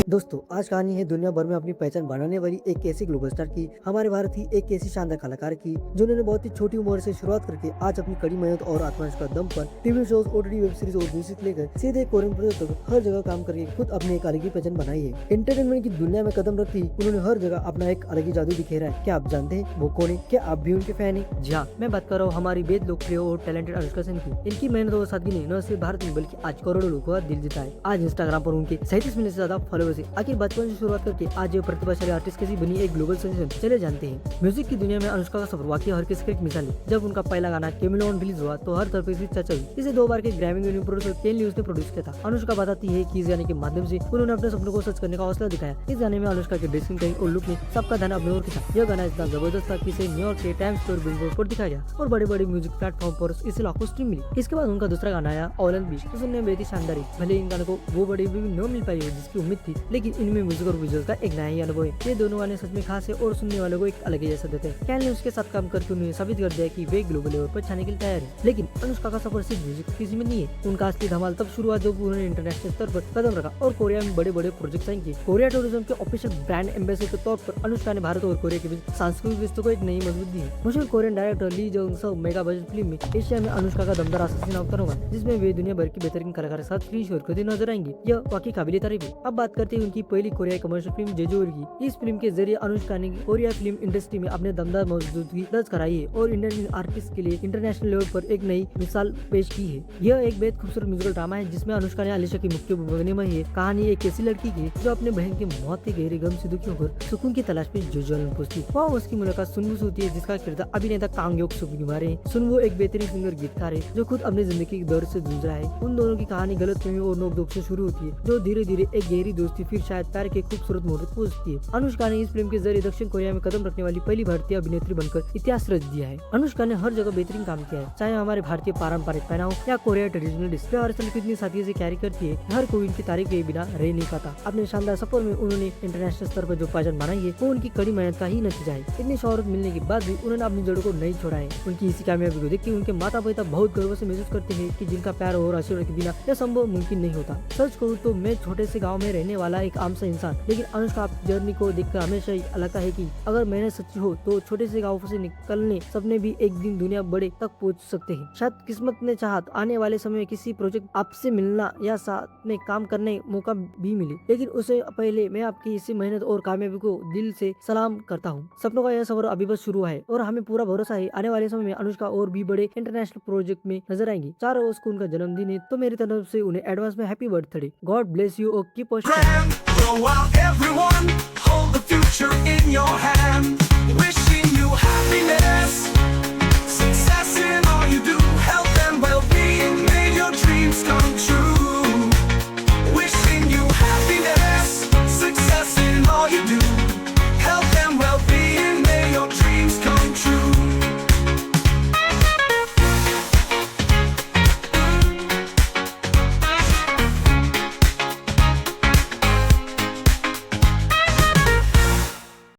दोस्तों, आज कहानी है दुनिया भर में अपनी पहचान बनाने वाली एक ऐसी ग्लोबल स्टार की। हमारे भारत की एक ऐसी शानदार कलाकार की जिन्होंने बहुत ही छोटी उम्र से शुरुआत करके आज अपनी कड़ी मेहनत और आत्मविश्वास का दम पर TV shows, OTT web series और म्यूजिक लेकर सीधे कोरियन प्रोजेक्ट तक हर जगह काम करके खुद अपनी एक अलग ही पहचान बनाई है। एंटरटेनमेंट की दुनिया में कदम रखती उन्होंने हर जगह अपना एक अलग ही जादू बिखेरा है। क्या आप जानते हैं वो कौन है? क्या आप भी उनके फैन है? जी हाँ, मैं बात कर रहा हूँ हमारी बेहद लोकप्रिय और टैलेंटेड अनुष्का सेन की। इनकी मेहनत और सादगी ने न सिर्फ भारत में बल्कि आज करोड़ों लोगों का दिल जीता है। आज इंस्टाग्राम पर उनके 37 मिलियन से ज्यादा फॉलोअर्स है। आखिर बचपन से शुरुआत करके आज ये प्रतिभाशाली आर्टिस्ट कैसी बनी एक ग्लोबल सेंसेशन, चले जानते हैं। म्यूजिक की दुनिया में अनुष्का का सफर वाकई हर किसी की एक मिसाल है। जब उनका पहला गाना कैमेलियन रिलीज हुआ तो हर तरफ इसकी चर्चा हुई। इसे 2 बार के ग्रैमी विनिंग प्रोड्यूसर केन ल्यूस ने प्रोड्यूस किया था। अनुष्का बताती है कि इस गाने के माध्यम से उन्होंने अपने सपनों को सच करने का हौसला दिखाया। इस गाने में अनुष्का के ड्रेसिंग सेंस और लुक ने सबका ध्यान अपनी ओर खींचा। यह गाना इतना जबरदस्त था कि इसे न्यूयॉर्क के टाइम्स स्क्वायर बिलबोर्ड पर दिखाया गया और बड़े बड़े म्यूजिक प्लेटफॉर्म पर इसे लाखों स्ट्रीम मिली। इसके बाद उनका दूसरा गाना आया ऑलन बीच, तो सुनने में बेहद ही शानदार है। भले इन गानों को वो बड़ी भी न मिल पाई हो जिसकी उम्मीद थी, लेकिन इनमें म्यूजिक और विजुअल्स का एक नया ही अनुभव है। ये दोनों गाने सच में खास है और सुनने वालों को एक अलग ही जैसा देते हैं। कैन ने उसके साथ काम करके उन्हें साबित कर दिया कि वे ग्लोबल लेवल पर छाने के लिए तैयार है। लेकिन अनुष्का का सफर सिर्फ म्यूजिक किसी में नहीं है। उनका असली धमाल तब शुरू हुआ जब उन्होंने इंटरनेशनल स्तर पर कदम रखा और कोरिया में बड़े बड़े प्रोजेक्ट साइन किए। कोरिया टूरिज्म के ऑफिशियल ब्रांड एम्बेसडर के तौर पर अनुष्का ने भारत और कोरिया के बीच सांस्कृतिक रिश्तों को एक नई मजबूती दी है। मशहूर कोरियन डायरेक्टर ली जोंग सक मेगा बजट फिल्म में एशिया में अनुष्का का दमदार असली अवतार होगा, जिसमें वे दुनिया भर की बेहतरीन कलाकार के साथ स्क्रीन शोर करते नजर आएंगे। यह वाकई काबिल तारीफ है। अब बात करते हैं उनकी पहली कोरियाई कमर्शियल फिल्म जेजोर की। इस फिल्म के जरिए अनुष्का ने कोरिया फिल्म इंडस्ट्री में अपने दमदार मौजूदगी दर्ज कराई है और इंडियन आर्टिस्ट के लिए इंटरनेशनल लेवल पर एक नई मिसाल पेश की है। यह एक बेहद खूबसूरत म्यूजिकल ड्रामा है जिसमें अनुष्का ने आलिशा की मुख्य भूमिका में है। कहानी एक ऐसी लड़की की जो अपने बहन के मौत के गहरे गम से दुखी होकर सुकून की तलाश में जेजोर में पहुंचती है। वहाँ उसकी मुलाकात सुनवू से होती है, जिसका किरदार अभिनेता कांग योक सुक निभा रहे हैं। सुनवू एक बेहतरीन सिंगर गीतकार है जो खुद अपनी जिंदगी के दर्द से जूझ रहा है। उन दोनों की कहानी गलतफहमी और नोक-झोंक से शुरू होती है, जो धीरे धीरे एक गहरी दोस्ती फिर शायद प्यार के खूबसूरत मोड़ तक पहुंचती है। अनुष्का ने इस फिल्म के जरिए दक्षिण कोरिया में कदम रखने वाली पहली भारतीय अभिनेत्री बनकर इतिहास रच दिया है। अनुष्का ने हर जगह बेहतरीन काम किया है, चाहे हमारे भारतीय पारंपरिक पहनाव या कोरिया ट्रेडिशनल डिश। हर साल कितनी साथी से कैरी करती है, हर कोई इनकी तारीफ के बिना रह नहीं पाता। अपने शानदार सफर में उन्होंने इंटरनेशनल स्तर पर जो पहचान बनाई है वो उनकी कड़ी मेहनत का ही नतीजा है। इतनी शोहरत मिलने के बाद भी उन्होंने अपनी जड़ों को नहीं छोड़ा है। उनकी इसी कामयाबी को देखकर उनके माता पिता बहुत गर्व से महसूस करते हैं कि जिनका प्यार और आशीर्वाद के बिना यह संभव मुमकिन नहीं होता। सच कहूँ तो मैं छोटे से गाँव में रहने वाला एक आम सा इंसान, लेकिन अनुष्का जर्नी को देखकर हमेशा ही लगता है कि अगर मेहनत सच्ची हो तो छोटे से गाँव से निकलने सपने भी एक दिन दुनिया बड़े तक पहुंच सकते हैं। शायद किस्मत ने चाहा आने वाले समय में किसी प्रोजेक्ट आपसे मिलना या साथ में काम करने मौका भी मिले, लेकिन उससे पहले मैं आपकी इसी मेहनत और कामयाबी को दिल से सलाम करता हूँ। सपनों का यह सफर अभी बस शुरू हुआ है और हमें पूरा भरोसा है आने वाले समय में अनुष्का और भी बड़े इंटरनेशनल प्रोजेक्ट में नजर आएंगी। 4 अगस्त को उनका जन्मदिन है, तो मेरी तरफ से उन्हें एडवांस में happy birthday. God bless you और keep Go out everyone, hold the future in your hand. Wish